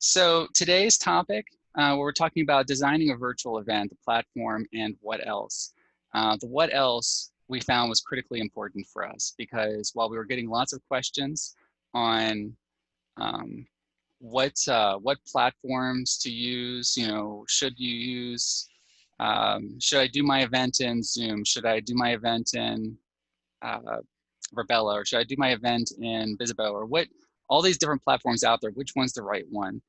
So today's topic, we're talking about designing a virtual event, the platform, and what else. The what else we found was critically important for us because while we were getting lots of questions on um, what platforms to use, should you use, should I do my event in Zoom? Should I do my event in uh, Verbella, or should I do my event in Visibo, or all these different platforms out there, which one's the right one?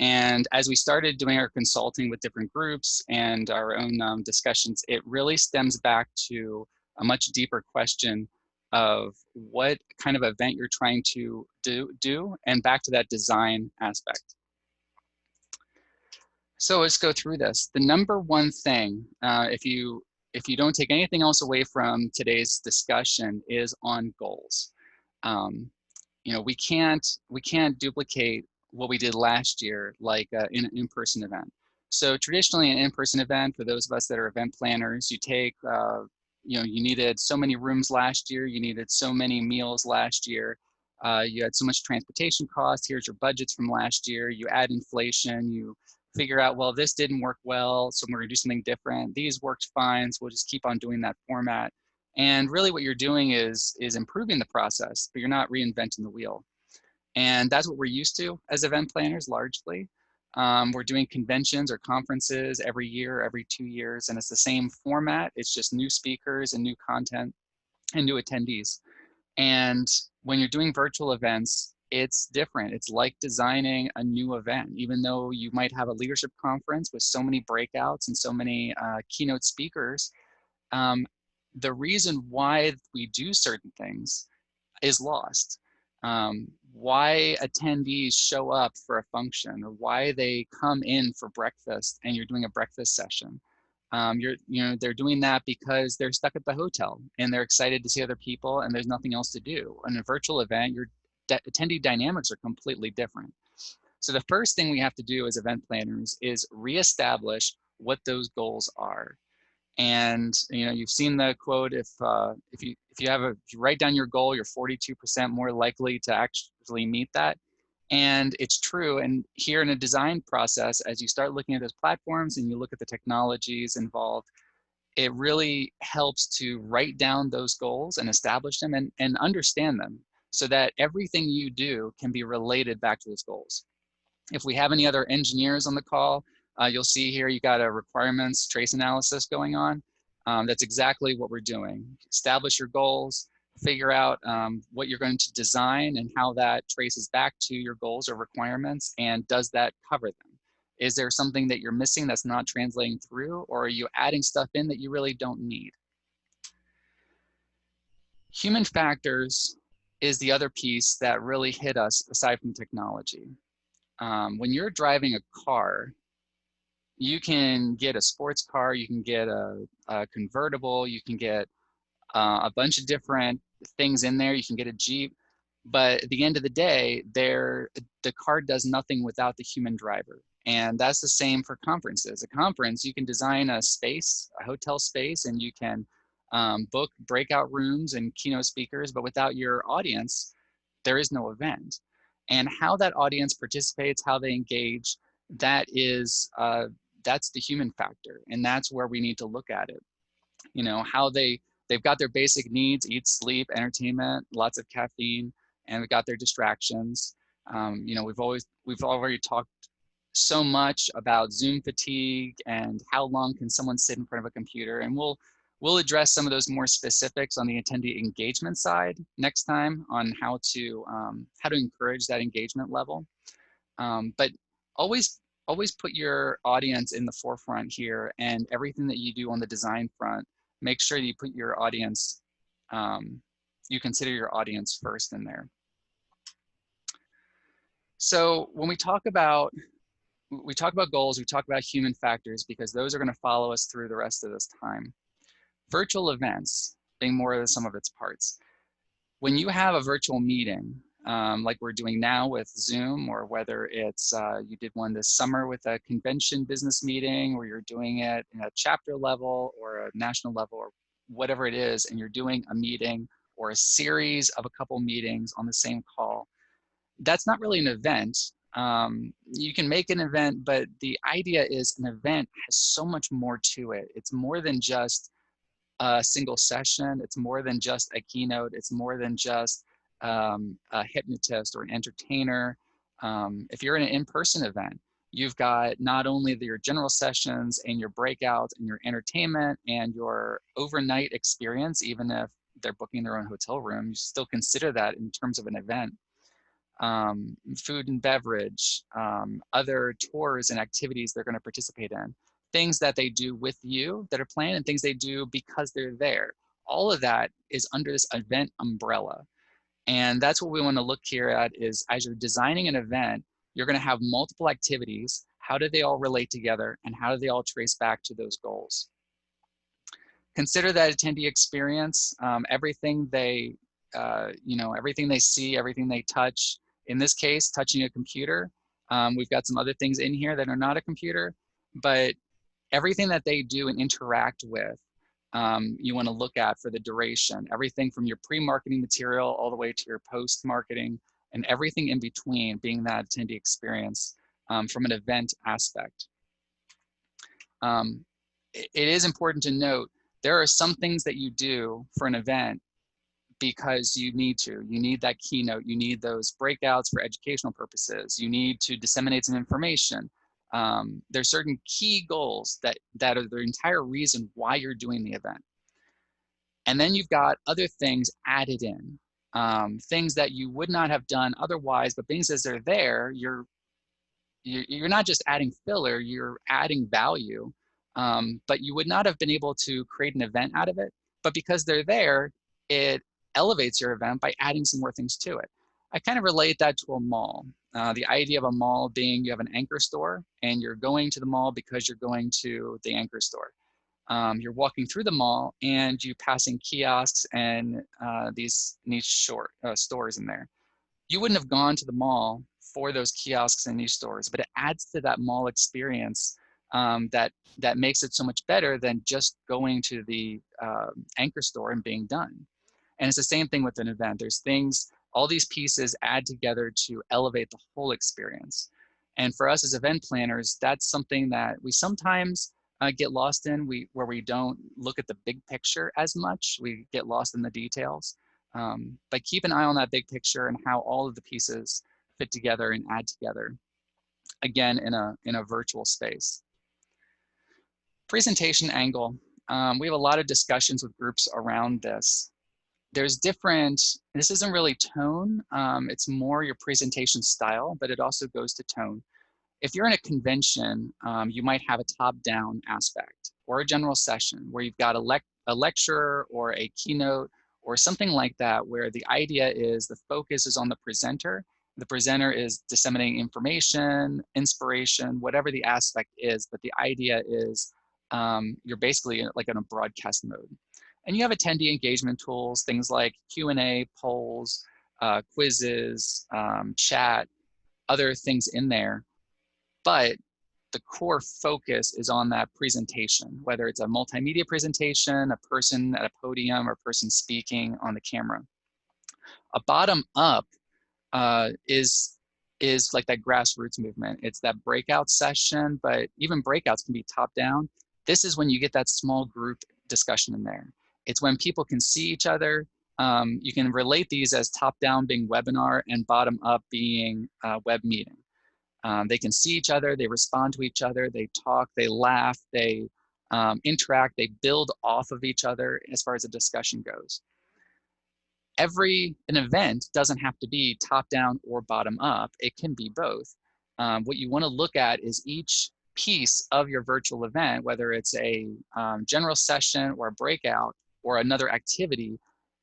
And as we started doing our consulting with different groups and our own discussions, it really stems back to a much deeper question of what kind of event you're trying to do and back to that design aspect. So let's go through this. The number one thing, if you don't take anything else away from today's discussion, is on goals. Um, we can't duplicate what we did last year, like in an in-person event. So traditionally, an in-person event, for those of us that are event planners, you take, you needed so many rooms last year, you needed so many meals last year, you had so much transportation cost. Here's your budgets from last year. You add inflation, you figure out, well, this didn't work well, so we're gonna do something different. These worked fine, so we'll just keep on doing that format. And really what you're doing is improving the process, but you're not reinventing the wheel. And that's what we're used to as event planners largely. We're doing conventions or conferences every year, every 2 years, and it's the same format. It's just new speakers and new content and new attendees. And when you're doing virtual events, it's different. It's like designing a new event, even though you might have a leadership conference with so many breakouts and so many keynote speakers. Um, the reason why we do certain things is lost. Why attendees show up for a function, or why they come in for breakfast and you're doing a breakfast session. They're doing that because they're stuck at the hotel and they're excited to see other people and there's nothing else to do. In a virtual event, your attendee dynamics are completely different. So the first thing we have to do as event planners is reestablish what those goals are. And you've seen the quote: if you write down your goal, you're 42% more likely to actually meet that. And it's true. And here in a design process, as you start looking at those platforms and you look at the technologies involved, it really helps to write down those goals and establish them and understand them so that everything you do can be related back to those goals. If we have any other engineers on the call, you'll see here you got a requirements trace analysis going on. That's exactly what we're doing. Establish your goals, figure out what you're going to design and how that traces back to your goals or requirements, and does that cover them? Is there something that you're missing that's not translating through, or are you adding stuff in that you really don't need? Human factors is the other piece that really hit us aside from technology. When you're driving a car, you can get a sports car, you can get a convertible, you can get a bunch of different things in there, you can get a Jeep, but at the end of the day, the car does nothing without the human driver. And that's the same for conferences. A conference, you can design a space, a hotel space, and you can book breakout rooms and keynote speakers, but without your audience, there is no event. And how that audience participates, how they engage, that is that's the human factor, and that's where we need to look at it. How they've got their basic needs: eat, sleep, entertainment, lots of caffeine, and we've got their distractions. We've already talked so much about Zoom fatigue and how long can someone sit in front of a computer, and we'll address some of those more specifics on the attendee engagement side next time on how to encourage that engagement level. But always put your audience in the forefront here, and everything that you do on the design front, make sure you put your audience, you consider your audience first in there. So when we talk about goals, we talk about human factors because those are going to follow us through the rest of this time. Virtual events being more of the sum of its parts. When you have a virtual meeting, like we're doing now with Zoom, or whether it's you did one this summer with a convention business meeting, or you're doing it in a chapter level or a national level or whatever it is, and you're doing a meeting or a series of a couple meetings on the same call, that's not really an event. You can make an event, but the idea is an event has so much more to it. It's more than just a single session. It's more than just a keynote. It's more than just a hypnotist or an entertainer. If you're in an in-person event, you've got not only your general sessions and your breakouts and your entertainment and your overnight experience, even if they're booking their own hotel room, you still consider that in terms of an event. Food and beverage, other tours and activities they're going to participate in, things that they do with you that are planned and things they do because they're there. All of that is under this event umbrella. And that's what we want to look here at is as you're designing an event, you're going to have multiple activities. How do they all relate together and how do they all trace back to those goals? Consider that attendee experience, everything they, everything they see, everything they touch. In this case, touching a computer. We've got some other things in here that are not a computer, but everything that they do and interact with, you want to look at for the duration. Everything from your pre-marketing material all the way to your post-marketing and everything in between being that attendee experience from an event aspect. It is important to note there are some things that you do for an event because you need to. You need that keynote. You need those breakouts for educational purposes. You need to disseminate some information. There's certain key goals that are the entire reason why you're doing the event. And then you've got other things added in, things that you would not have done otherwise, but things as they're there, you're not just adding filler, you're adding value. But you would not have been able to create an event out of it. But because they're there, it elevates your event by adding some more things to it. I kind of relate that to a mall. The idea of a mall being you have an anchor store and you're going to the mall because you're going to the anchor store. You're walking through the mall and you're passing kiosks and these niche stores in there. You wouldn't have gone to the mall for those kiosks and niche stores, but it adds to that mall experience that makes it so much better than just going to the anchor store and being done. And it's the same thing with an event. There's things, all these pieces add together to elevate the whole experience. And for us as event planners, that's something that we sometimes get lost in, where we don't look at the big picture as much. We get lost in the details. But keep an eye on that big picture and how all of the pieces fit together and add together, again, in a virtual space. Presentation angle. We have a lot of discussions with groups around this. There's different, this isn't really tone, it's more your presentation style, but it also goes to tone. If you're in a convention, you might have a top-down aspect or a general session where you've got a lecture or a keynote or something like that, where the idea is the focus is on the presenter. The presenter is disseminating information, inspiration, whatever the aspect is, but the idea is you're basically like in a broadcast mode. And you have attendee engagement tools, things like Q&A, polls, quizzes, chat, other things in there. But the core focus is on that presentation, whether it's a multimedia presentation, a person at a podium, or a person speaking on the camera. A bottom up is like that grassroots movement. It's that breakout session, but even breakouts can be top down. This is when you get that small group discussion in there. It's when people can see each other. You can relate these as top down being webinar and bottom up being web meeting. They can see each other, they respond to each other, they talk, they laugh, they interact, they build off of each other as far as the discussion goes. An event doesn't have to be top down or bottom up, it can be both. What you want to look at is each piece of your virtual event, whether it's a general session or a breakout or another activity.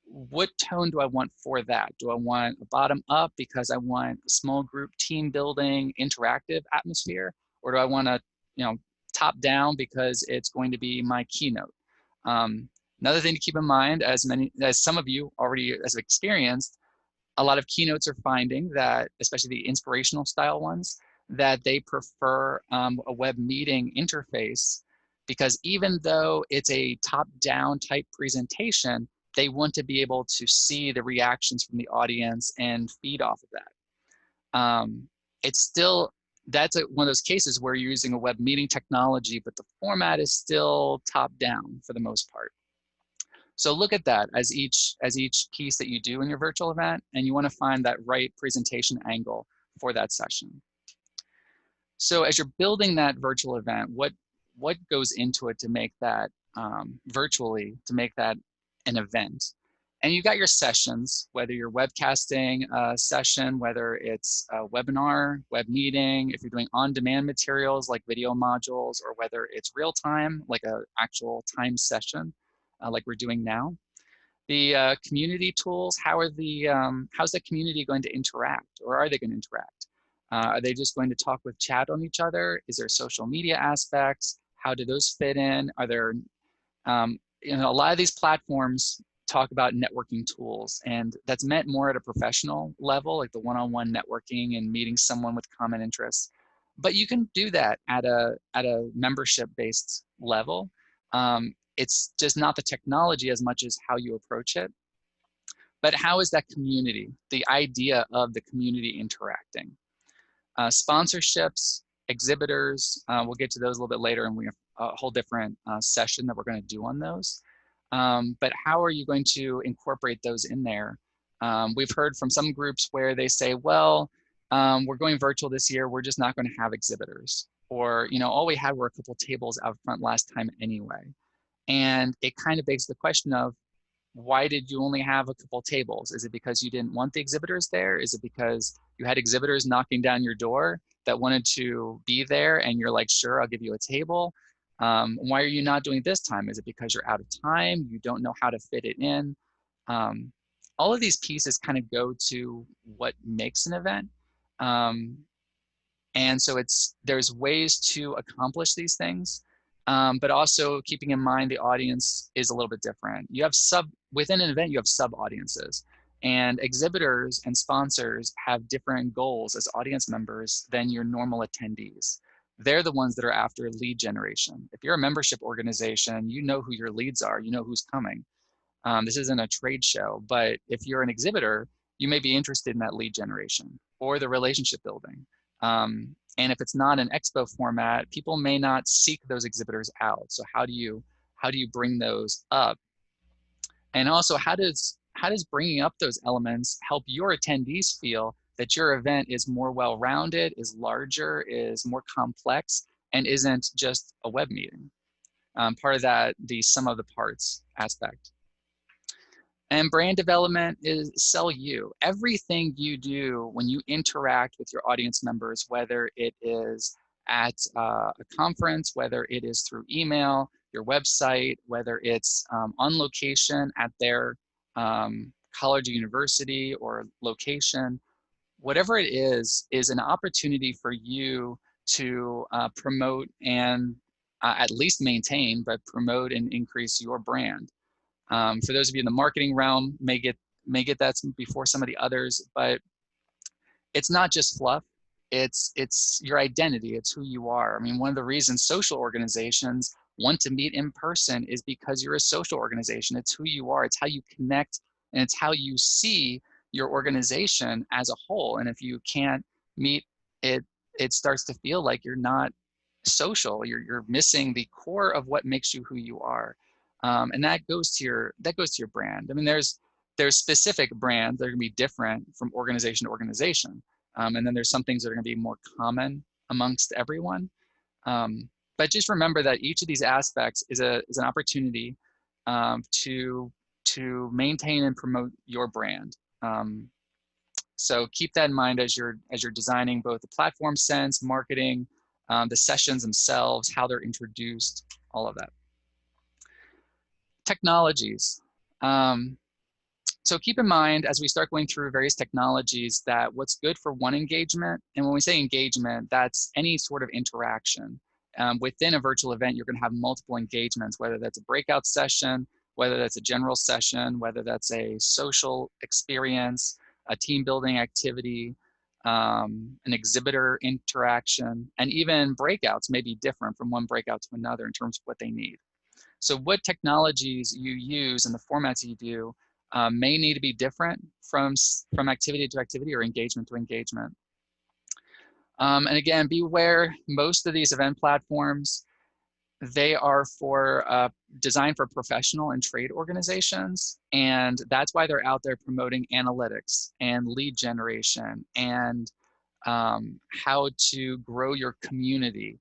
What tone do I want for that? Do I want a bottom up because I want a small group team building interactive atmosphere? Or do I want to, top down because it's going to be my keynote? Another thing to keep in mind, as some of you already have experienced, a lot of keynotes are finding that, especially the inspirational style ones, that they prefer a web meeting interface because even though it's a top-down type presentation, they want to be able to see the reactions from the audience and feed off of that. it's still, that's one of those cases where you're using a web meeting technology, but the format is still top down for the most part. So look at that as each piece that you do in your virtual event, and you want to find that right presentation angle for that session. So as you're building that virtual event, what goes into it to make that virtually, to make that an event? And you got your sessions, whether you're webcasting a session, whether it's a webinar, web meeting, if you're doing on-demand materials like video modules, or whether it's real-time, like an actual time session, like we're doing now. The community tools, how's the community going to interact, or are they going to interact? Are they just going to talk with chat on each other? Is there social media aspects? How do those fit in? Are there, you know, a lot of these platforms talk about networking tools, and that's meant more at a professional level, like the one-on-one networking and meeting someone with common interests. But you can do that at a membership-based level. It's just not the technology as much as how you approach it. But how is that community, the idea of the community interacting? Sponsorships, exhibitors, we'll get to those a little bit later, and we have a whole different session that we're going to do on those. But how are you going to incorporate those in there? We've heard from some groups where they say, well, we're going virtual this year, we're just not going to have exhibitors. Or, you know, all we had were a couple tables out front last time anyway. And it kind of begs the question of, why did you only have a couple tables? Is it because you didn't want the exhibitors there? Is it because you had exhibitors knocking down your door that wanted to be there and you're like, sure, I'll give you a table? Why are you not doing it this time? Is it because you're out of time? You don't know how to fit it in? All of these pieces kind of go to what makes an event. And so there's ways to accomplish these things. But also keeping in mind the audience is a little bit different. You have within an event, you have sub audiences, and exhibitors and sponsors have different goals as audience members than your normal attendees. They're the ones that are after lead generation. If you're a membership organization, you know who your leads are, you know who's coming. This isn't a trade show, but if you're an exhibitor, you may be interested in that lead generation or the relationship building. And if it's not an expo format, people may not seek those exhibitors out. So how do you bring those up? And also, how does bringing up those elements help your attendees feel that your event is more well-rounded, is larger, is more complex, and isn't just a web meeting? Part of that, the sum of the parts aspect. And brand development is sell you. Everything you do when you interact with your audience members, whether it is at a conference, whether it is through email, your website, whether it's on location at their college or university or location, whatever it is an opportunity for you to promote and at least maintain, but promote and increase your brand. For those of you in the marketing realm, may get that before some of the others, but it's not just fluff. It's your identity. It's who you are. I mean, one of the reasons social organizations want to meet in person is because you're a social organization. It's who you are. It's how you connect, and it's how you see your organization as a whole. And if you can't meet it, it starts to feel like you're not social. You're missing the core of what makes you who you are. And that goes to your brand. I mean, there's specific brands that are going to be different from organization to organization, and then there's some things that are going to be more common amongst everyone. But just remember that each of these aspects is an opportunity to maintain and promote your brand. So keep that in mind as you're designing both the platform sense, marketing, the sessions themselves, how they're introduced, all of that. Technologies. So keep in mind as we start going through various technologies that what's good for one engagement, and when we say engagement, that's any sort of interaction. Within a virtual event, you're going to have multiple engagements, whether that's a breakout session, whether that's a general session, whether that's a social experience, a team building activity, an exhibitor interaction, and even breakouts may be different from one breakout to another in terms of what they need. So what technologies you use and the formats you do may need to be different from activity to activity or engagement to engagement. And again, beware, most of these event platforms, they are designed for professional and trade organizations. And that's why they're out there promoting analytics and lead generation and how to grow your community.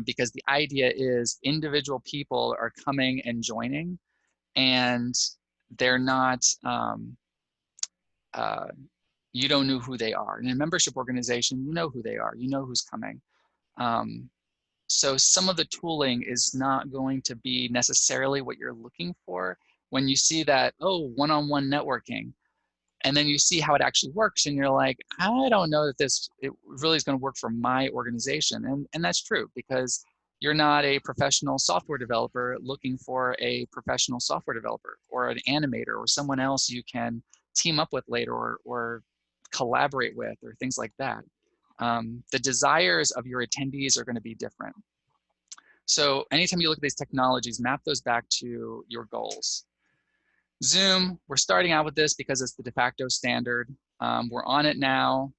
Because the idea is individual people are coming and joining, and they're not, uh, you don't know who they are. In a membership organization, you know who they are, you know who's coming. So some of the tooling is not going to be necessarily what you're looking for when you see that, oh, one-on-one networking, and then you see how it actually works, and you're like, I don't know that it really is going to work for my organization. And that's true, because you're not a professional software developer looking for a professional software developer or an animator or someone else you can team up with later or collaborate with or things like that. The desires of your attendees are going to be different. So anytime you look at these technologies, map those back to your goals. Zoom, we're starting out with this because it's the de facto standard. We're on it now.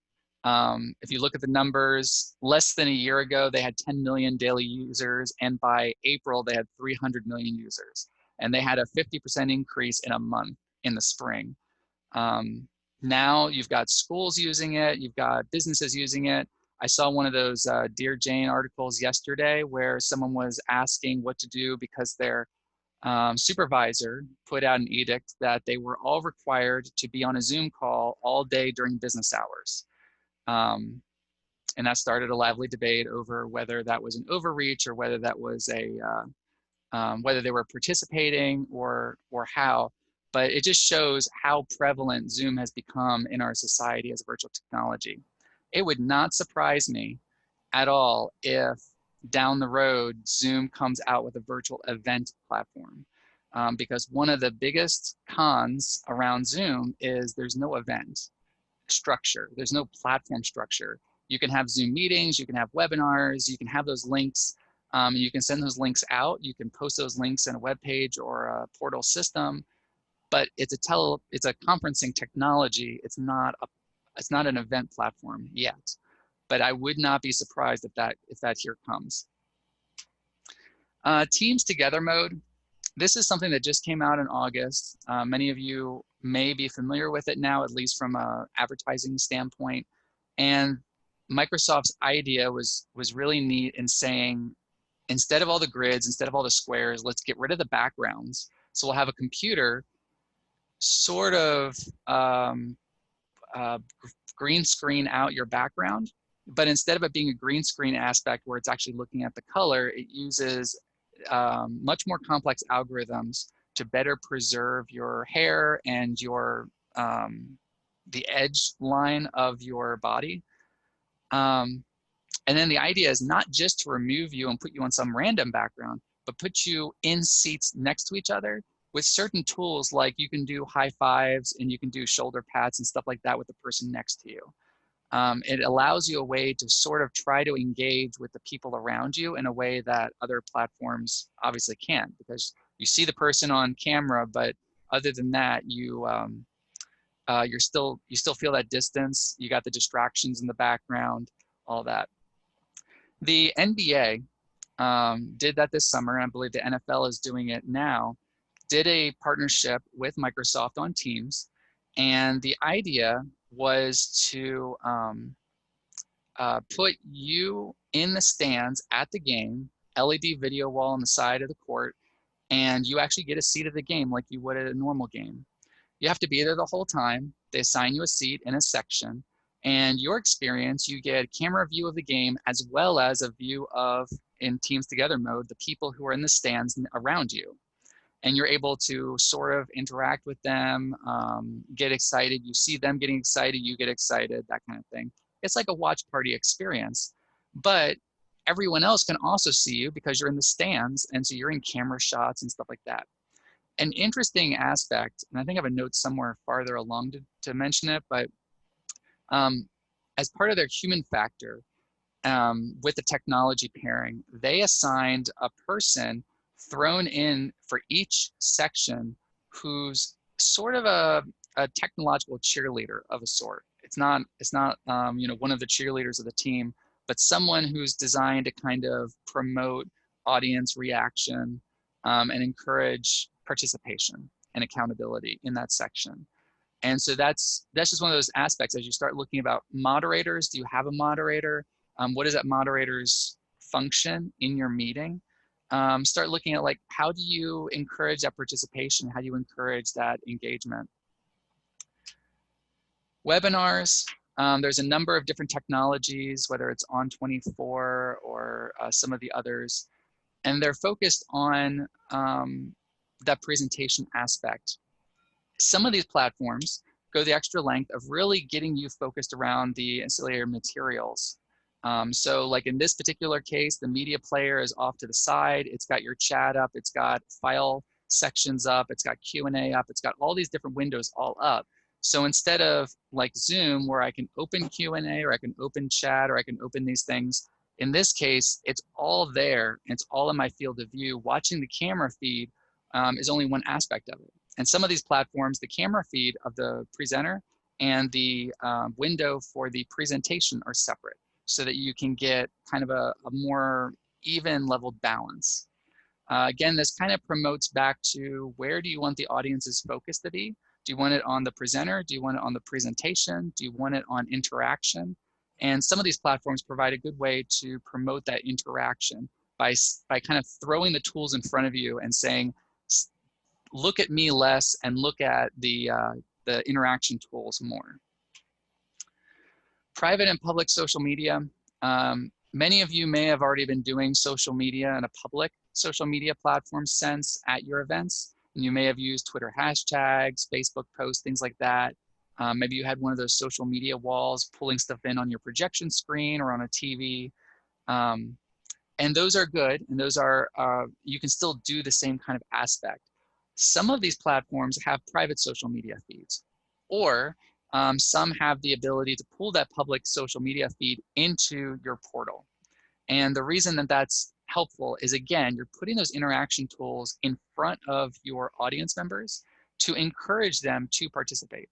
If you look at the numbers, less than a year ago, they had 10 million daily users, and by April, they had 300 million users. And they had a 50% increase in a month in the spring. Now you've got schools using it, you've got businesses using it. I saw one of those Dear Jane articles yesterday where someone was asking what to do because their supervisor put out an edict that they were all required to be on a Zoom call all day during business hours. And that started a lively debate over whether that was an overreach or whether that was whether they were participating or how. But it just shows how prevalent Zoom has become in our society as a virtual technology. It would not surprise me at all if down the road Zoom comes out with a virtual event platform. Because one of the biggest cons around Zoom is there's no event structure. There's no platform structure. You can have Zoom meetings, you can have webinars, you can have those links, you can send those links out, you can post those links in a web page or a portal system, but it's a conferencing technology. It's not an event platform yet. But I would not be surprised if that here comes. Teams Together mode. This is something that just came out in August. Many of you may be familiar with it now, at least from an advertising standpoint. And Microsoft's idea was really neat in saying, instead of all the grids, instead of all the squares, let's get rid of the backgrounds. So we'll have a computer sort of green screen out your background. But instead of it being a green screen aspect where it's actually looking at the color, it uses much more complex algorithms to better preserve your hair and your the edge line of your body. And then the idea is not just to remove you and put you on some random background, but put you in seats next to each other with certain tools, like you can do high fives and you can do shoulder pats and stuff like that with the person next to you. It allows you a way to sort of try to engage with the people around you in a way that other platforms obviously can't, because you see the person on camera, but other than that, you still feel that distance. You got the distractions in the background, all that. The NBA did that this summer, and I believe the NFL is doing it now. Did a partnership with Microsoft on Teams, and the idea was to put you in the stands at the game, LED video wall on the side of the court, and you actually get a seat at the game like you would at a normal game. You have to be there the whole time. They assign you a seat in a section, and your experience, you get a camera view of the game as well as a view of, in Teams Together mode, the people who are in the stands around you. And you're able to sort of interact with them, get excited. You see them getting excited, you get excited, that kind of thing. It's like a watch party experience, but everyone else can also see you because you're in the stands, and so you're in camera shots and stuff like that. An interesting aspect, and I think I have a note somewhere farther along to mention it, but as part of their human factor, with the technology pairing, they assigned a person thrown in for each section who's sort of a technological cheerleader of a sort. It's not one of the cheerleaders of the team, but someone who's designed to kind of promote audience reaction and encourage participation and accountability in that section. And so that's just one of those aspects. As you start looking about moderators, do you have a moderator? What is that moderator's function in your meeting? Start looking at, like, how do you encourage that participation? How do you encourage that engagement? Webinars, there's a number of different technologies, whether it's On24 or some of the others, and they're focused on that presentation aspect. Some of these platforms go the extra length of really getting you focused around the ancillary materials. So like in this particular case, the media player is off to the side. It's got your chat up. It's got file sections up. It's got Q&A up. It's got all these different windows all up. So instead of like Zoom, where I can open Q&A or I can open chat or I can open these things, in this case, it's all there. It's all in my field of view. Watching the camera feed is only one aspect of it. And some of these platforms, the camera feed of the presenter and the window for the presentation are separate, so that you can get kind of a more even leveled balance. Again, this kind of promotes back to, where do you want the audience's focus to be? Do you want it on the presenter? Do you want it on the presentation? Do you want it on interaction? And some of these platforms provide a good way to promote that interaction by kind of throwing the tools in front of you and saying, look at me less and look at the interaction tools more. Private and public social media. Many of you may have already been doing social media in a public social media platform sense at your events. And you may have used Twitter hashtags, Facebook posts, things like that. Maybe you had one of those social media walls pulling stuff in on your projection screen or on a TV. And those are good, and those are, you can still do the same kind of aspect. Some of these platforms have private social media feeds, or some have the ability to pull that public social media feed into your portal. And the reason that that's helpful is, again, you're putting those interaction tools in front of your audience members to encourage them to participate.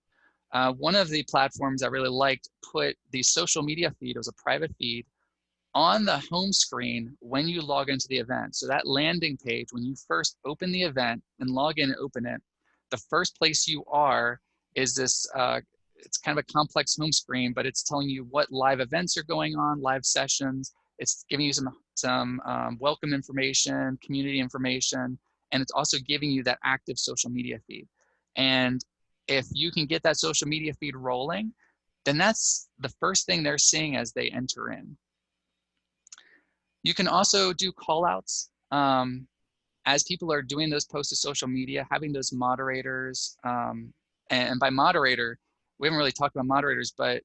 One of the platforms I really liked put the social media feed, it was a private feed, on the home screen when you log into the event. So that landing page, when you first open the event and log in and open it, the first place you are is this, it's kind of a complex home screen, but it's telling you what live events are going on, live sessions. It's giving you some welcome information, community information, and it's also giving you that active social media feed. And if you can get that social media feed rolling, then that's the first thing they're seeing as they enter in. You can also do call outs. As people are doing those posts to social media, having those moderators, and by moderator, we haven't really talked about moderators, but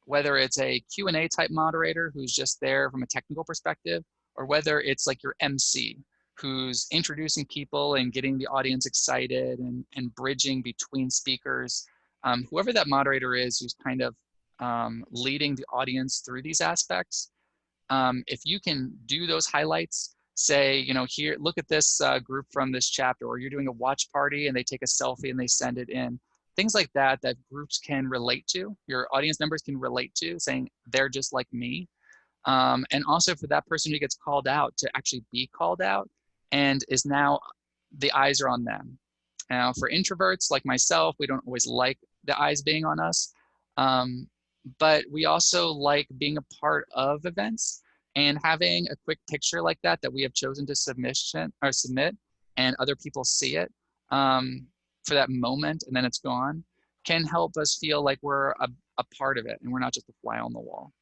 whether it's a Q&A type moderator who's just there from a technical perspective, or whether it's like your MC who's introducing people and getting the audience excited and bridging between speakers, whoever that moderator is who's kind of leading the audience through these aspects, if you can do those highlights, say, you know, here, look at this group from this chapter, or you're doing a watch party and they take a selfie and they send it in. Things like that, that groups can relate to, your audience members can relate to, saying they're just like me. And also for that person who gets called out to actually be called out and is now, the eyes are on them. Now for introverts like myself, we don't always like the eyes being on us. But we also like being a part of events, and having a quick picture like that we have chosen to submit and other people see it for that moment and then it's gone, can help us feel like we're a part of it and we're not just a fly on the wall.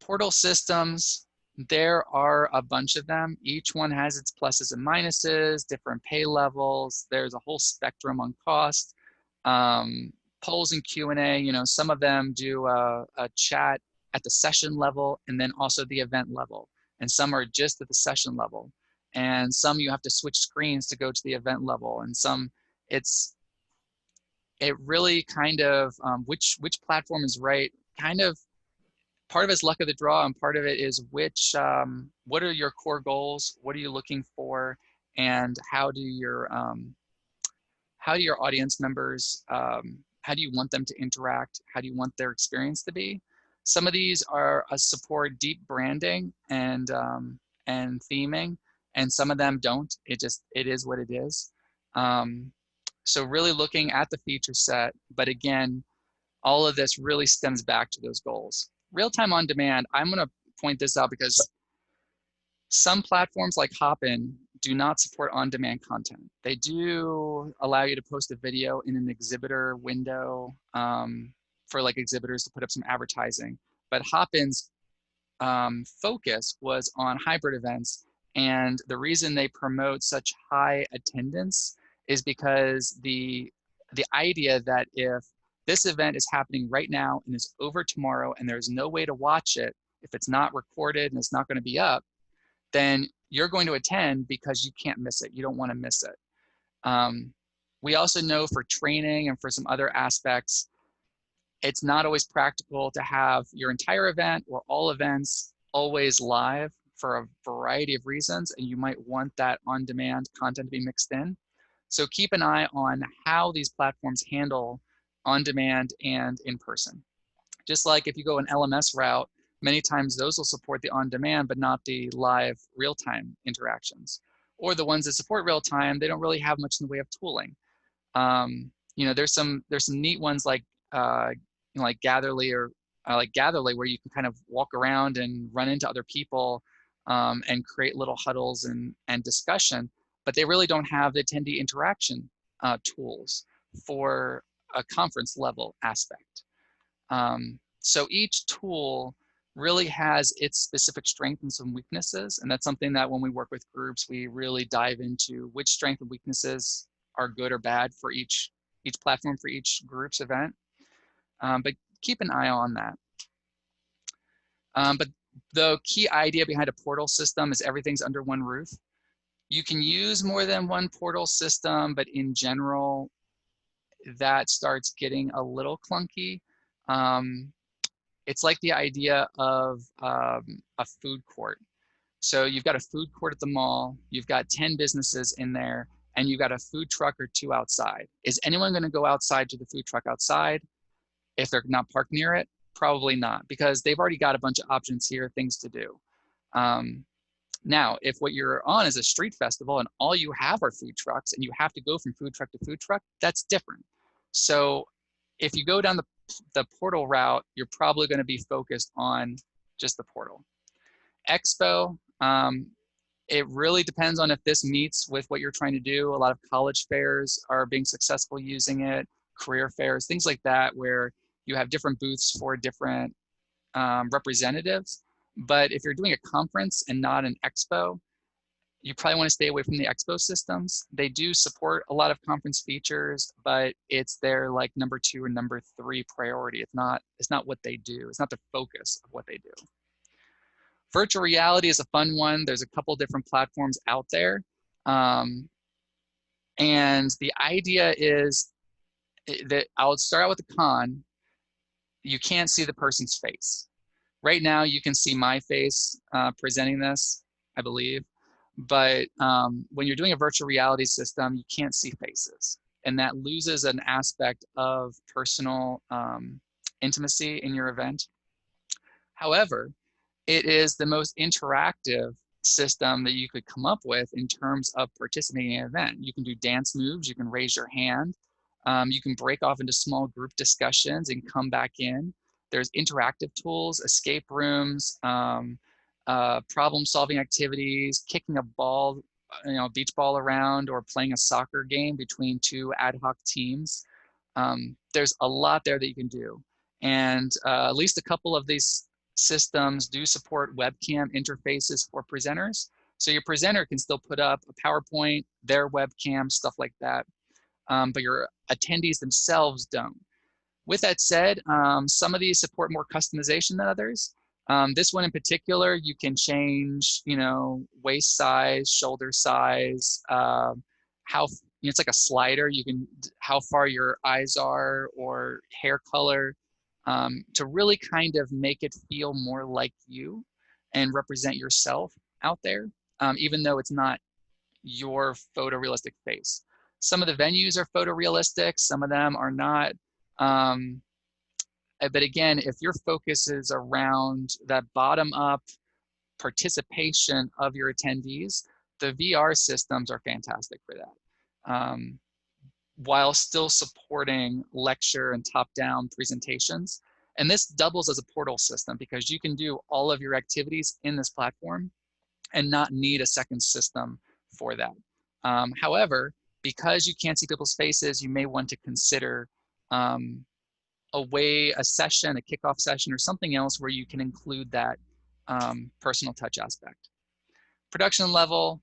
Portal systems, there are a bunch of them. Each one has its pluses and minuses, different pay levels. There's a whole spectrum on cost. Polls and Q&A, you know, some of them do a chat at the session level and then also the event level. And some are just at the session level. And some you have to switch screens to go to the event level. And some it really kind of, which platform is right, kind of, part of it's luck of the draw and part of it is which, what are your core goals? What are you looking for? And how do your audience members, how do you want them to interact? How do you want their experience to be? Some of these are support deep branding and theming, and some of them don't. It is what it is. So really looking at the feature set, but again, all of this really stems back to those goals. Real-time on demand, I'm gonna point this out because some platforms like Hopin do not support on-demand content. They do allow you to post a video in an exhibitor window for like exhibitors to put up some advertising. But Hopin's focus was on hybrid events, and the reason they promote such high attendance is because the idea that if this event is happening right now and is over tomorrow and there's no way to watch it, if it's not recorded and it's not going to be up, then you're going to attend because you can't miss it. You don't want to miss it. We also know for training and for some other aspects, it's not always practical to have your entire event or all events always live for a variety of reasons, and you might want that on-demand content to be mixed in. So keep an eye on how these platforms handle on-demand and in-person. Just like if you go an LMS route, many times those will support the on-demand, but not the live real-time interactions. Or the ones that support real-time, they don't really have much in the way of tooling. You know, there's some neat ones like like Gatherly or like Gatherly, where you can kind of walk around and run into other people and create little huddles and discussion, but they really don't have the attendee interaction tools for a conference level aspect. So each tool really has its specific strengths and some weaknesses, and that's something that when we work with groups, we really dive into which strengths and weaknesses are good or bad for each platform for each group's event. But keep an eye on that. But the key idea behind a portal system is everything's under one roof. You can use more than one portal system, but in general, that starts getting a little clunky. It's like the idea of a food court. So you've got a food court at the mall, you've got 10 businesses in there, and you've got a food truck or two outside. Is anyone gonna go outside to the food truck outside if they're not parked near it? Probably not, because they've already got a bunch of options here, things to do. Now, if what you're on is a street festival and all you have are food trucks and you have to go from food truck to food truck, that's different. So if you go down the portal route, you're probably going to be focused on just the portal. Expo, it really depends on if this meets with what you're trying to do. A lot of college fairs are being successful using it, career fairs, things like that, where you have different booths for different representatives. But if you're doing a conference and not an expo, you probably want to stay away from the expo systems. They do support a lot of conference features, but it's their like number 2 or number 3 priority. It's not what they do. It's not the focus of what they do. Virtual reality is a fun one. There's a couple different platforms out there. And the idea is that I'll start out with the con. You can't see the person's face. Right now, you can see my face presenting this, I believe. But when you're doing a virtual reality system, you can't see faces. And that loses an aspect of personal intimacy in your event. However, it is the most interactive system that you could come up with in terms of participating in an event. You can do dance moves, you can raise your hand, you can break off into small group discussions and come back in. There's interactive tools, escape rooms, problem-solving activities, kicking a ball, beach ball around, or playing a soccer game between 2 ad hoc teams. There's a lot there that you can do. And at least a couple of these systems do support webcam interfaces for presenters. So your presenter can still put up a PowerPoint, their webcam, stuff like that. But your attendees themselves don't. With that said, some of these support more customization than others. This one in particular, you can change, waist size, shoulder size, it's like a slider. You can, how far your eyes are or hair color, to really kind of make it feel more like you and represent yourself out there, even though it's not your photorealistic face. Some of the venues are photorealistic, some of them are not. But again, if your focus is around that bottom-up participation of your attendees, the VR systems are fantastic for that. While still supporting lecture and top-down presentations. And this doubles as a portal system because you can do all of your activities in this platform and not need a second system for that. However, because you can't see people's faces, you may want to consider a session, a kickoff session, or something else where you can include that personal touch aspect. Production level,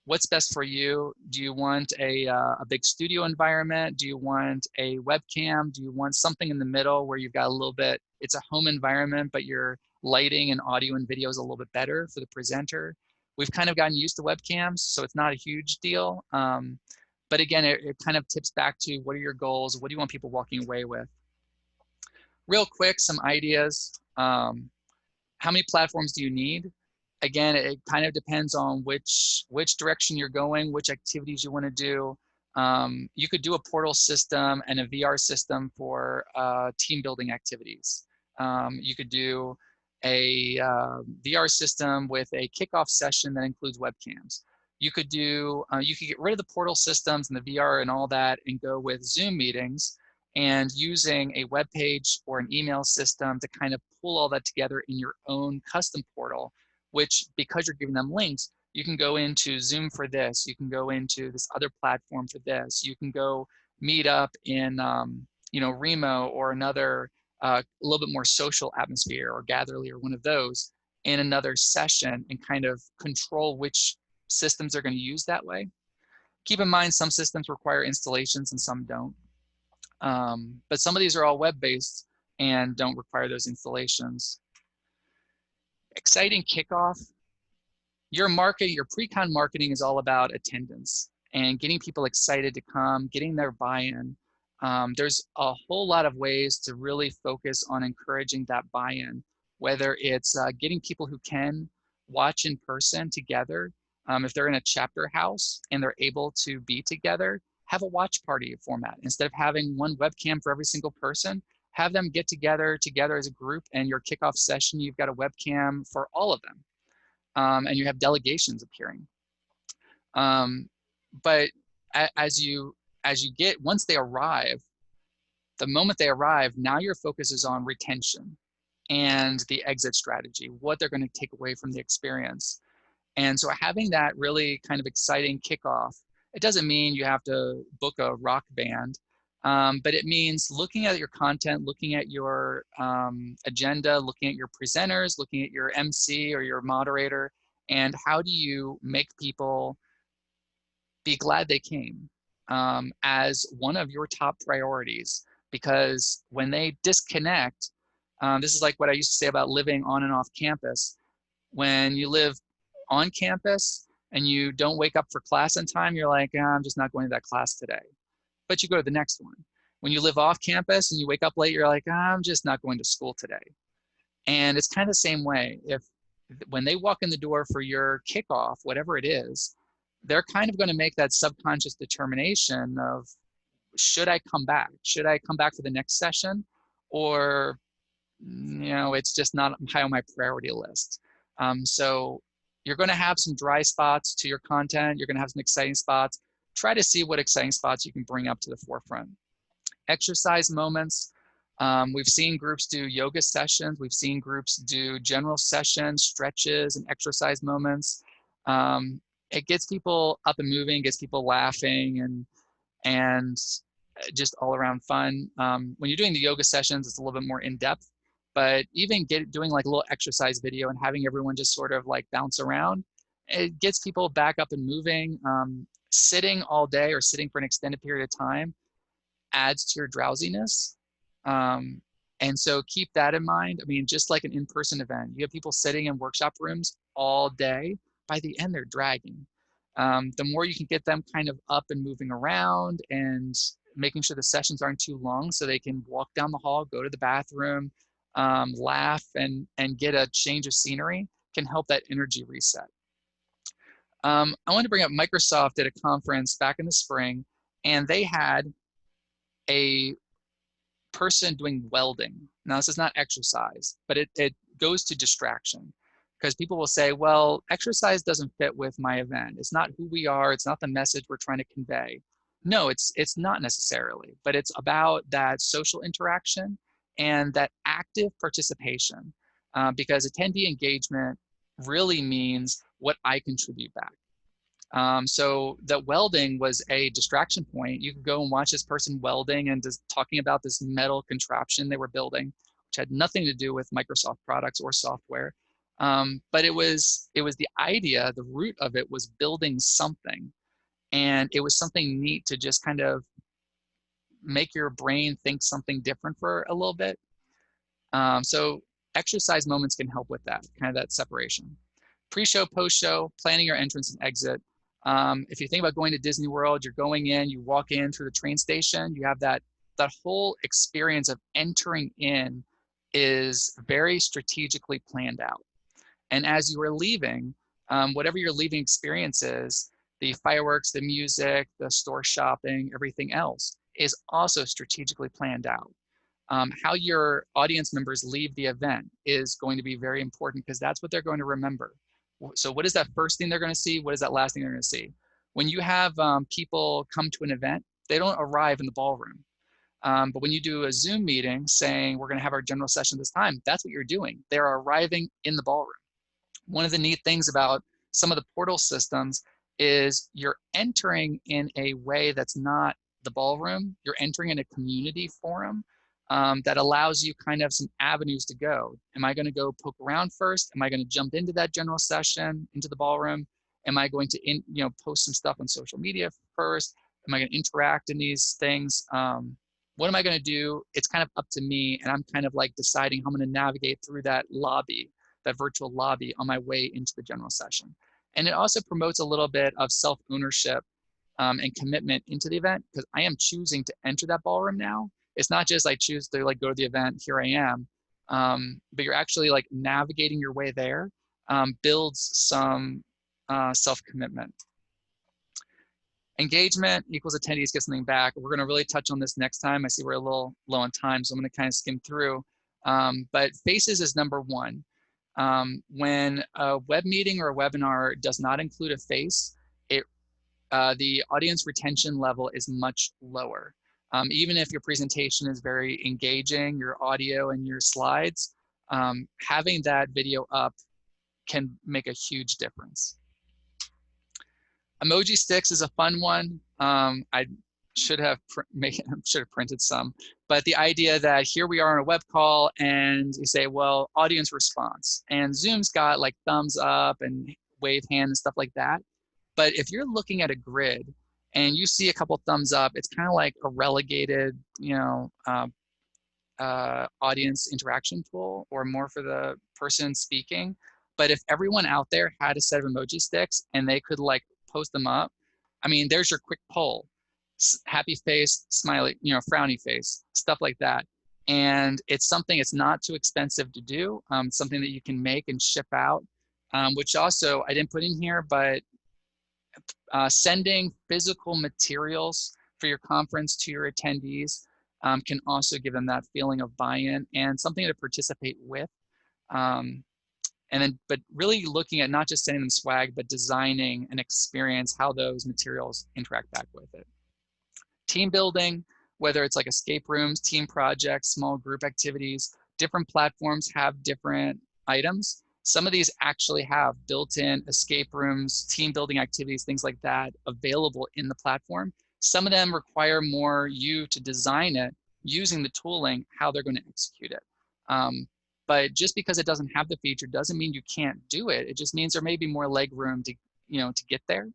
what's best for you? Do you want a big studio environment? Do you want a webcam? Do you want something in the middle where you've got a little bit, it's a home environment, but your lighting and audio and video is a little bit better for the presenter? We've kind of gotten used to webcams, so it's not a huge deal. But again, it kind of tips back to what are your goals? What do you want people walking away with? Real quick, some ideas. How many platforms do you need? Again, it kind of depends on which direction you're going, which activities you want to do. You could do a portal system and a VR system for team building activities. You could do a VR system with a kickoff session that includes webcams. You could do, you could get rid of the portal systems and the VR and all that and go with Zoom meetings and using a web page or an email system to kind of pull all that together in your own custom portal, which because you're giving them links, you can go into Zoom for this, you can go into this other platform for this, you can go meet up in you know, Remo or another a little bit more social atmosphere or Gatherly or one of those in another session and kind of control which systems they're going to use that way. Keep in mind some systems require installations and some don't. But some of these are all web-based and don't require those installations. Exciting kickoff. Your marketing, your pre-con marketing is all about attendance and getting people excited to come, getting their buy-in. There's a whole lot of ways to really focus on encouraging that buy-in, whether it's getting people who can watch in person together. If they're in a chapter house and they're able to be together, have a watch party format. Instead of having one webcam for every single person, have them get together as a group, and your kickoff session, you've got a webcam for all of them. And you have delegations appearing. But as you get, once they arrive, the moment they arrive, now your focus is on retention and the exit strategy, what they're going to take away from the experience. And so having that really kind of exciting kickoff, it doesn't mean you have to book a rock band, but it means looking at your content, looking at your agenda, looking at your presenters, looking at your MC or your moderator, and how do you make people be glad they came as one of your top priorities. Because when they disconnect, this is like what I used to say about living on and off campus. When you live on campus and you don't wake up for class in time, you're like, I'm just not going to that class today. But you go to the next one. When you live off campus and you wake up late, you're like, I'm just not going to school today. And it's kind of the same way. When they walk in the door for your kickoff, whatever it is, they're kind of going to make that subconscious determination of, should I come back? Should I come back for the next session? Or, you know, it's just not high on my priority list. So you're going to have some dry spots to your content. You're going to have some exciting spots. Try to see what exciting spots you can bring up to the forefront. Exercise moments. We've seen groups do yoga sessions. We've seen groups do general sessions, stretches, and exercise moments. It gets people up and moving, gets people laughing, and just all around fun. When you're doing the yoga sessions, it's a little bit more in depth, but even doing like a little exercise video and having everyone just sort of like bounce around, it gets people back up and moving. Sitting all day or sitting for an extended period of time adds to your drowsiness. And so keep that in mind. I mean, just like an in-person event, you have people sitting in workshop rooms all day. By the end, they're dragging. The more you can get them kind of up and moving around and making sure the sessions aren't too long so they can walk down the hall, go to the bathroom, laugh, and get a change of scenery can help that energy reset. I want to bring up Microsoft at a conference back in the spring, and they had a person doing welding. Now, this is not exercise, but it goes to distraction, because people will say, well, exercise doesn't fit with my event. It's not who we are. It's not the message we're trying to convey. No, it's not necessarily, but it's about that social interaction and that active participation, because attendee engagement really means what I contribute back. So that welding was a distraction point. You could go and watch this person welding and just talking about this metal contraption they were building, which had nothing to do with Microsoft products or software. But it was the idea, the root of it was building something. And it was something neat to just kind of make your brain think something different for a little bit. So exercise moments can help with that, kind of that separation. Pre-show, post-show, planning your entrance and exit. If you think about going to Disney World, you're going in, you walk in through the train station, you have that whole experience of entering in is very strategically planned out. And as you are leaving, whatever your leaving experience is, the fireworks, the music, the store shopping, everything else is also strategically planned out. How your audience members leave the event is going to be very important, because that's what they're going to remember. So what is that first thing they're going to see? What is that last thing they're going to see? When you have people come to an event, they don't arrive in the ballroom. But when you do a Zoom meeting saying we're going to have our general session this time, that's what you're doing. They're arriving in the ballroom. One of the neat things about some of the portal systems is you're entering in a way that's not the ballroom. You're entering in a community forum that allows you kind of some avenues to go. Am I going to go poke around first? Am I going to jump into that general session, into the ballroom? Am I going to post some stuff on social media first? Am I going to interact in these things? What am I going to do? It's kind of up to me, and I'm kind of like deciding how I'm going to navigate through that lobby, that virtual lobby, on my way into the general session. And it also promotes a little bit of self-ownership and commitment into the event, because I am choosing to enter that ballroom now. It's not just I choose to like go to the event, here I am, but you're actually like navigating your way there, builds some self-commitment. Engagement equals attendees get something back. We're going to really touch on this next time. I see we're a little low on time, so I'm going to kind of skim through. But faces is number one. When a web meeting or a webinar does not include a face, the audience retention level is much lower. Even if your presentation is very engaging, your audio and your slides, having that video up can make a huge difference. Emoji sticks is a fun one. I should have printed some, but the idea that here we are on a web call and you say, well, audience response, and Zoom's got like thumbs up and wave hand and stuff like that. But if you're looking at a grid and you see a couple thumbs up, it's kind of like a relegated, audience interaction tool, or more for the person speaking. But if everyone out there had a set of emoji sticks and they could like post them up, I mean, there's your quick poll: happy face, smiley, frowny face, stuff like that. And it's something, it's not too expensive to do. Something that you can make and ship out, which also I didn't put in here, but sending physical materials for your conference to your attendees can also give them that feeling of buy-in and something to participate with. But really looking at not just sending them swag, but designing an experience, how those materials interact back with it. Team building, whether it's like escape rooms, team projects, small group activities, different platforms have different items. Some of these actually have built-in escape rooms, team building activities, things like that available in the platform. Some of them require more you to design it using the tooling, how they're going to execute it. But just because it doesn't have the feature doesn't mean you can't do it. It just means there may be more leg room to, to get there.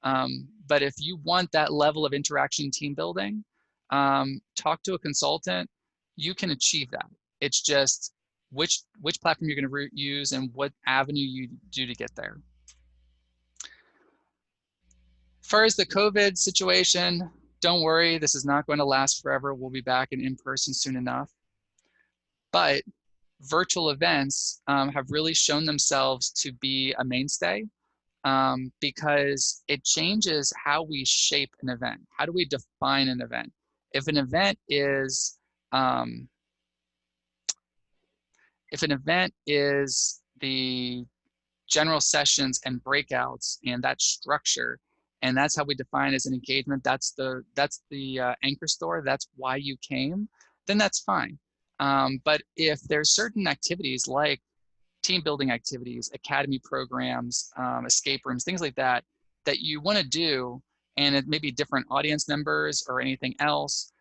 But if you want that level of interaction, team building, talk to a consultant. You can achieve that. It's just which platform you're going to use and what avenue you do to get there. As far as the COVID situation, don't worry, this is not going to last forever. We'll be back in person soon enough. But virtual events have really shown themselves to be a mainstay because it changes how we shape an event. How do we define an event? If an event is um, if an event is the general sessions and breakouts and that structure, and that's how we define as an engagement, that's the anchor store, that's why you came, then that's fine. But if there's certain activities like team building activities, academy programs, escape rooms, things like that, that you want to do, and it may be different audience members or anything else,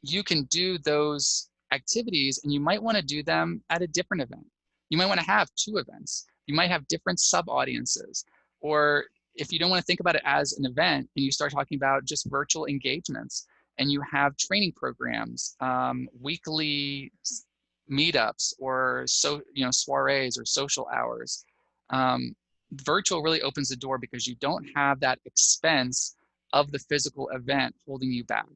you can do those activities, and you might want to do them at a different event. You might want to have 2 events. You might have different sub audiences. Or if you don't want to think about it as an event and you start talking about just virtual engagements, and you have training programs, weekly meetups, or soirees or social hours, virtual really opens the door because you don't have that expense of the physical event holding you back.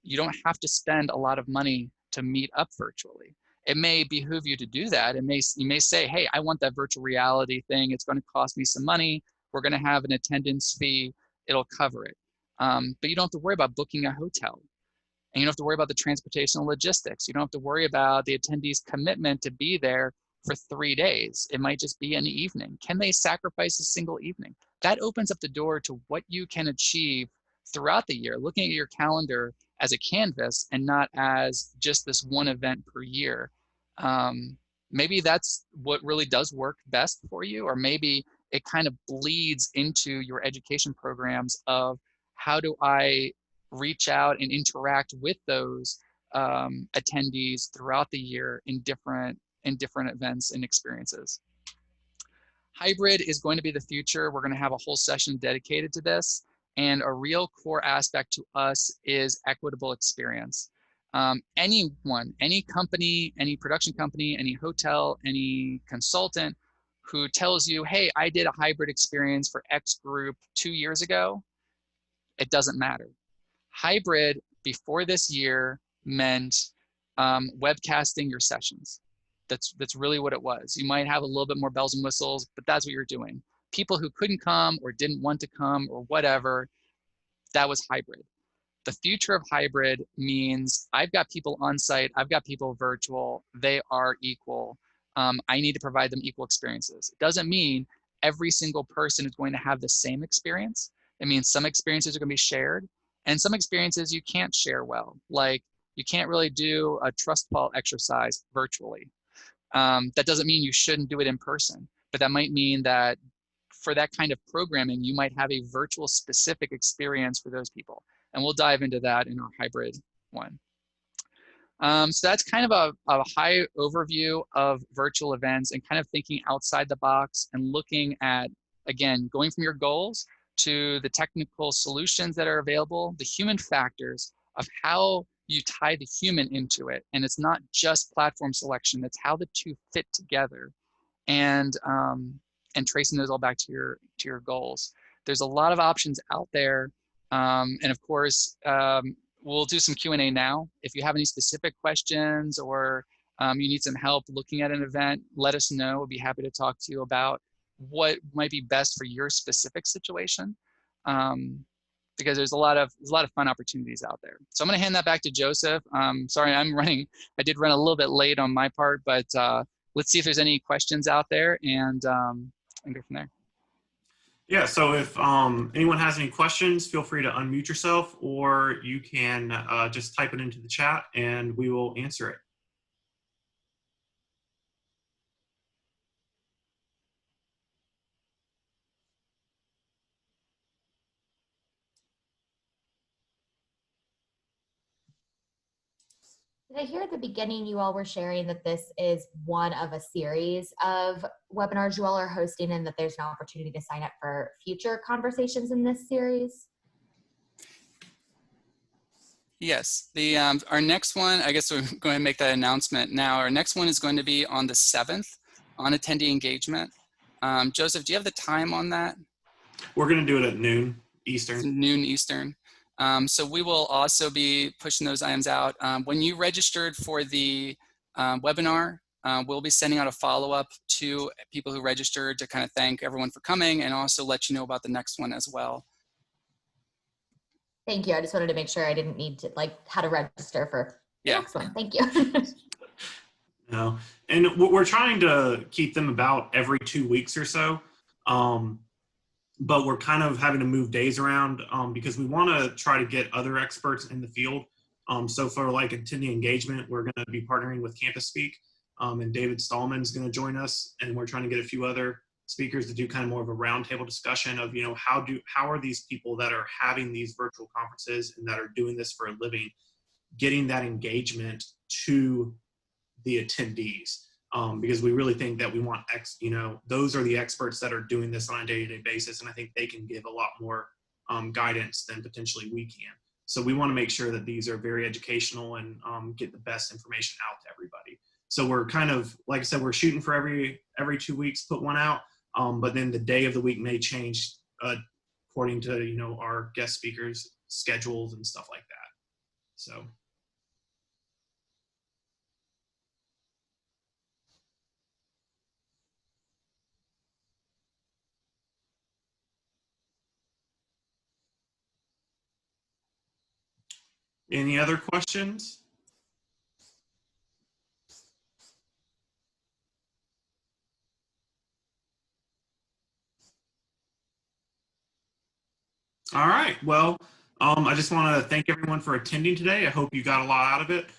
You don't have to spend a lot of money to meet up virtually. It may behoove you to do that. You may say, hey, I want that virtual reality thing. It's going to cost me some money. We're going to have an attendance fee. It'll cover it. But you don't have to worry about booking a hotel. And you don't have to worry about the transportation and logistics. You don't have to worry about the attendee's commitment to be there for 3 days. It might just be an evening. Can they sacrifice a single evening? That opens up the door to what you can achieve throughout the year, looking at your calendar as a canvas and not as just this one event per year. Maybe that's what really does work best for you, or maybe it kind of bleeds into your education programs of how do I reach out and interact with those attendees throughout the year in different events and experiences. Hybrid is going to be the future. We're going to have a whole session dedicated to this. And a real core aspect to us is equitable experience. Anyone, any company, any production company, any hotel, any consultant who tells you, hey, I did a hybrid experience for X group 2 years ago, it doesn't matter. Hybrid before this year meant webcasting your sessions. That's really what it was. You might have a little bit more bells and whistles, but that's what you're doing. People who couldn't come or didn't want to come or whatever, that was hybrid. The future of hybrid means I've got people on site, I've got people virtual, they are equal. I need to provide them equal experiences. It doesn't mean every single person is going to have the same experience. It means some experiences are going to be shared, and some experiences you can't share well. Like you can't really do a trust fall exercise virtually. That doesn't mean you shouldn't do it in person, but that might mean that for that kind of programming, you might have a virtual specific experience for those people. And we'll dive into that in our hybrid one. So that's kind of a high overview of virtual events and kind of thinking outside the box and looking at, again, going from your goals to the technical solutions that are available, the human factors of how you tie the human into it. And it's not just platform selection, it's how the two fit together. And tracing those all back to your goals. There's a lot of options out there. And of course, we'll do some Q&A now. If you have any specific questions or you need some help looking at an event, let us know. We'll be happy to talk to you about what might be best for your specific situation. Because there's a lot of fun opportunities out there. So I'm going to hand that back to Joseph. Sorry, I did run a little bit late on my part, but let's see if there's any questions out there and go from there. Yeah, so if anyone has any questions, feel free to unmute yourself, or you can just type it into the chat and we will answer it. Did I hear at the beginning you all were sharing that this is one of a series of webinars you all are hosting and that there's an opportunity to sign up for future conversations in this series? Yes, our next one, I guess we're going to make that announcement now. Our next one is going to be on the 7th on attendee engagement. Joseph, do you have the time on that? We're going to do it at noon Eastern. It's noon Eastern. So we will also be pushing those items out. When you registered for the webinar, we'll be sending out a follow-up to people who registered to kind of thank everyone for coming and also let you know about the next one as well. Thank you. I just wanted to make sure I didn't need to like how to register for the Yeah. next one. Thank you. No, and we're trying to keep them about every 2 weeks or so. But we're kind of having to move days around because we want to try to get other experts in the field. So for like attending engagement, we're going to be partnering with Campus Speak, and David Stallman is going to join us, and we're trying to get a few other speakers to do kind of more of a roundtable discussion of, you know, how are these people that are having these virtual conferences and that are doing this for a living, getting that engagement to the attendees. Because we really think that we want those are the experts that are doing this on a day-to-day basis, and I think they can give a lot more guidance than potentially we can. So we want to make sure that these are very educational and get the best information out to everybody. So we're kind of, like I said, we're shooting for every 2 weeks, put one out, but then the day of the week may change according to, you know, our guest speakers' schedules and stuff like that. So. Any other questions? All right. Well, I just want to thank everyone for attending today. I hope you got a lot out of it.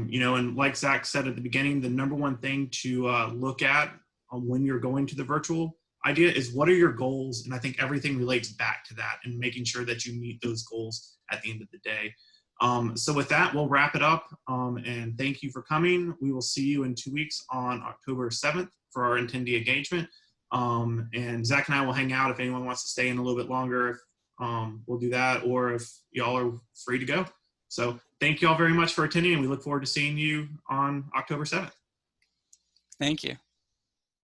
You know, and like Zach said at the beginning, the number one thing to look at when you're going to the virtual idea is what are your goals? And I think everything relates back to that and making sure that you meet those goals at the end of the day. So with that, we'll wrap it up. And thank you for coming. We will see you in 2 weeks on October 7th for our attendee engagement. And Zach and I will hang out if anyone wants to stay in a little bit longer. We'll do that, or if y'all are free to go. So thank you all very much for attending, and we look forward to seeing you on October 7th. Thank you.